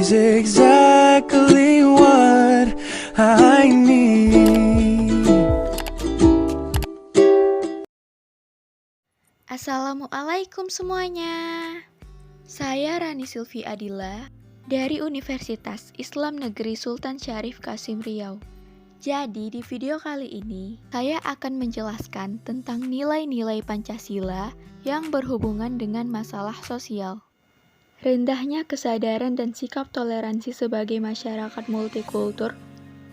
She's exactly what I need. Assalamualaikum semuanya. Saya Rani Silvi Adila dari Universitas Islam Negeri Sultan Syarif Kasim Riau. Jadi di video kali ini saya akan menjelaskan tentang nilai-nilai Pancasila yang berhubungan dengan masalah sosial. Rendahnya kesadaran dan sikap toleransi sebagai masyarakat multikultur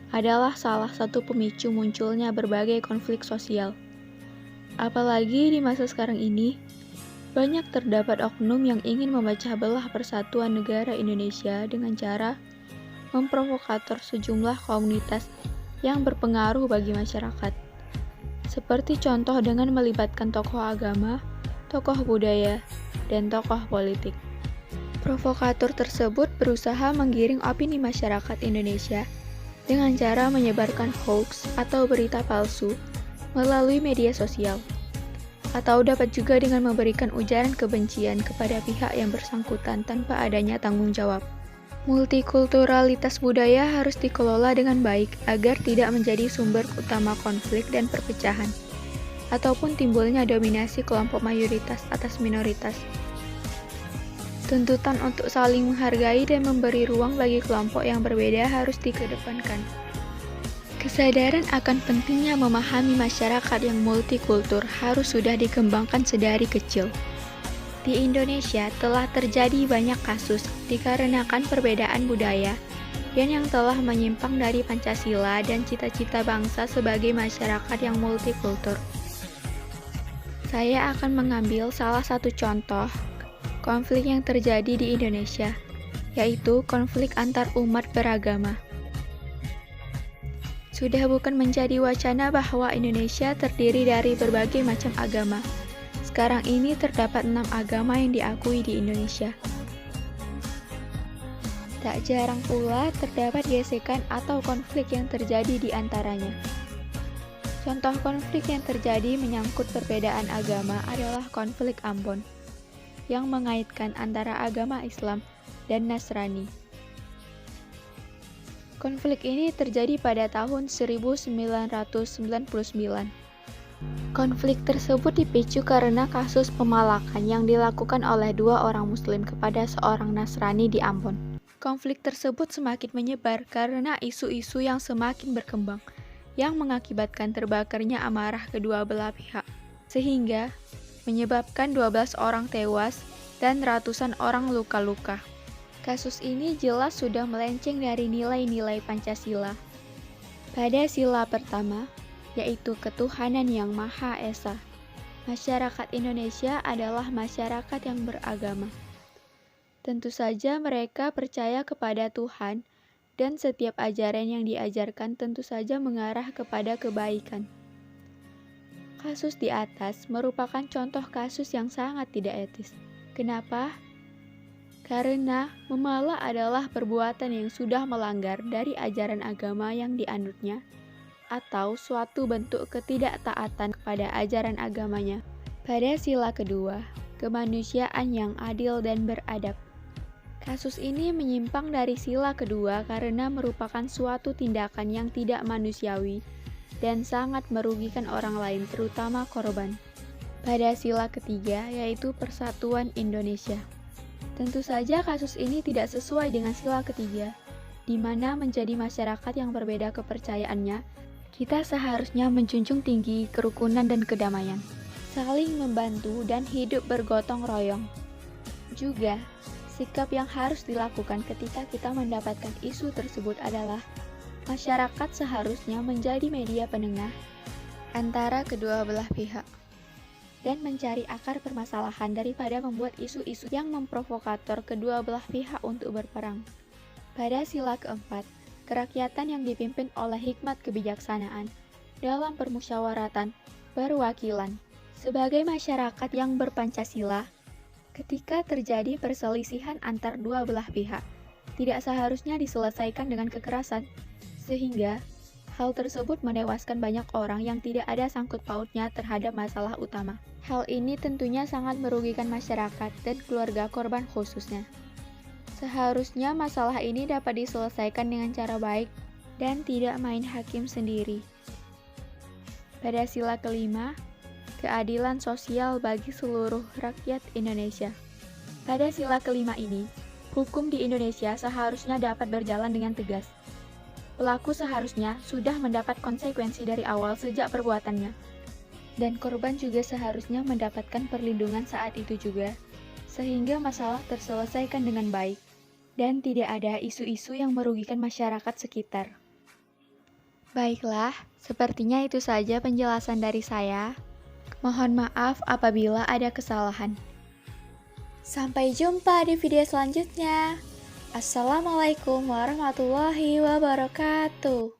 adalah salah satu pemicu munculnya berbagai konflik sosial. Apalagi di masa sekarang ini, banyak terdapat oknum yang ingin memecah belah persatuan negara Indonesia dengan cara memprovokator sejumlah komunitas yang berpengaruh bagi masyarakat. Seperti contoh dengan melibatkan tokoh agama, tokoh budaya, dan tokoh politik. Provokator tersebut berusaha menggiring opini masyarakat Indonesia dengan cara menyebarkan hoax atau berita palsu melalui media sosial. Atau dapat juga dengan memberikan ujaran kebencian kepada pihak yang bersangkutan tanpa adanya tanggung jawab. Multikulturalitas budaya harus dikelola dengan baik agar tidak menjadi sumber utama konflik dan perpecahan, ataupun timbulnya dominasi kelompok mayoritas atas minoritas. Tuntutan untuk saling menghargai dan memberi ruang bagi kelompok yang berbeda harus dikedepankan. Kesadaran akan pentingnya memahami masyarakat yang multikultur harus sudah dikembangkan sedari kecil. Di Indonesia telah terjadi banyak kasus dikarenakan perbedaan budaya yang telah menyimpang dari Pancasila dan cita-cita bangsa sebagai masyarakat yang multikultur. Saya akan mengambil salah satu contoh konflik yang terjadi di Indonesia, yaitu konflik antar umat beragama. Sudah bukan menjadi wacana bahwa Indonesia terdiri dari berbagai macam agama. Sekarang ini terdapat 6 agama yang diakui di Indonesia. Tak jarang pula terdapat gesekan atau konflik yang terjadi di antaranya. Contoh konflik yang terjadi menyangkut perbedaan agama adalah konflik Ambon, yang mengaitkan antara agama Islam dan Nasrani. Konflik ini terjadi pada tahun 1999. Konflik tersebut dipicu karena kasus pemalakan yang dilakukan oleh 2 orang Muslim kepada seorang Nasrani di Ambon. Konflik tersebut semakin menyebar karena isu-isu yang semakin berkembang, yang mengakibatkan terbakarnya amarah kedua belah pihak, sehingga menyebabkan 12 orang tewas dan ratusan orang luka-luka. Kasus ini jelas sudah melenceng dari nilai-nilai Pancasila. Pada sila pertama, yaitu ketuhanan yang Maha Esa, masyarakat Indonesia adalah masyarakat yang beragama. Tentu saja mereka percaya kepada Tuhan, dan setiap ajaran yang diajarkan tentu saja mengarah kepada kebaikan. Kasus di atas merupakan contoh kasus yang sangat tidak etis. Kenapa? Karena memala adalah perbuatan yang sudah melanggar dari ajaran agama yang dianutnya, atau suatu bentuk ketidaktaatan kepada ajaran agamanya. Pada sila kedua, kemanusiaan yang adil dan beradab. Kasus ini menyimpang dari sila kedua karena merupakan suatu tindakan yang tidak manusiawi dan sangat merugikan orang lain, terutama korban. Pada sila ketiga, yaitu persatuan Indonesia. Tentu saja kasus ini tidak sesuai dengan sila ketiga, di mana menjadi masyarakat yang berbeda kepercayaannya, kita seharusnya menjunjung tinggi kerukunan dan kedamaian, saling membantu dan hidup bergotong royong. Juga, sikap yang harus dilakukan ketika kita mendapatkan isu tersebut adalah masyarakat seharusnya menjadi media penengah antara kedua belah pihak dan mencari akar permasalahan daripada membuat isu-isu yang memprovokator kedua belah pihak untuk berperang. Pada sila keempat, kerakyatan yang dipimpin oleh hikmat kebijaksanaan dalam permusyawaratan perwakilan. Sebagai masyarakat yang berpancasila, ketika terjadi perselisihan antar dua belah pihak, tidak seharusnya diselesaikan dengan kekerasan, sehingga hal tersebut menewaskan banyak orang yang tidak ada sangkut pautnya terhadap masalah utama. Hal ini tentunya sangat merugikan masyarakat dan keluarga korban khususnya. Seharusnya masalah ini dapat diselesaikan dengan cara baik dan tidak main hakim sendiri. Pada sila kelima, keadilan sosial bagi seluruh rakyat Indonesia. Pada sila kelima ini, hukum di Indonesia seharusnya dapat berjalan dengan tegas. Pelaku seharusnya sudah mendapat konsekuensi dari awal sejak perbuatannya. Dan korban juga seharusnya mendapatkan perlindungan saat itu juga, sehingga masalah terselesaikan dengan baik, dan tidak ada isu-isu yang merugikan masyarakat sekitar. Baiklah, sepertinya itu saja penjelasan dari saya. Mohon maaf apabila ada kesalahan. Sampai jumpa di video selanjutnya. Assalamualaikum warahmatullahi wabarakatuh.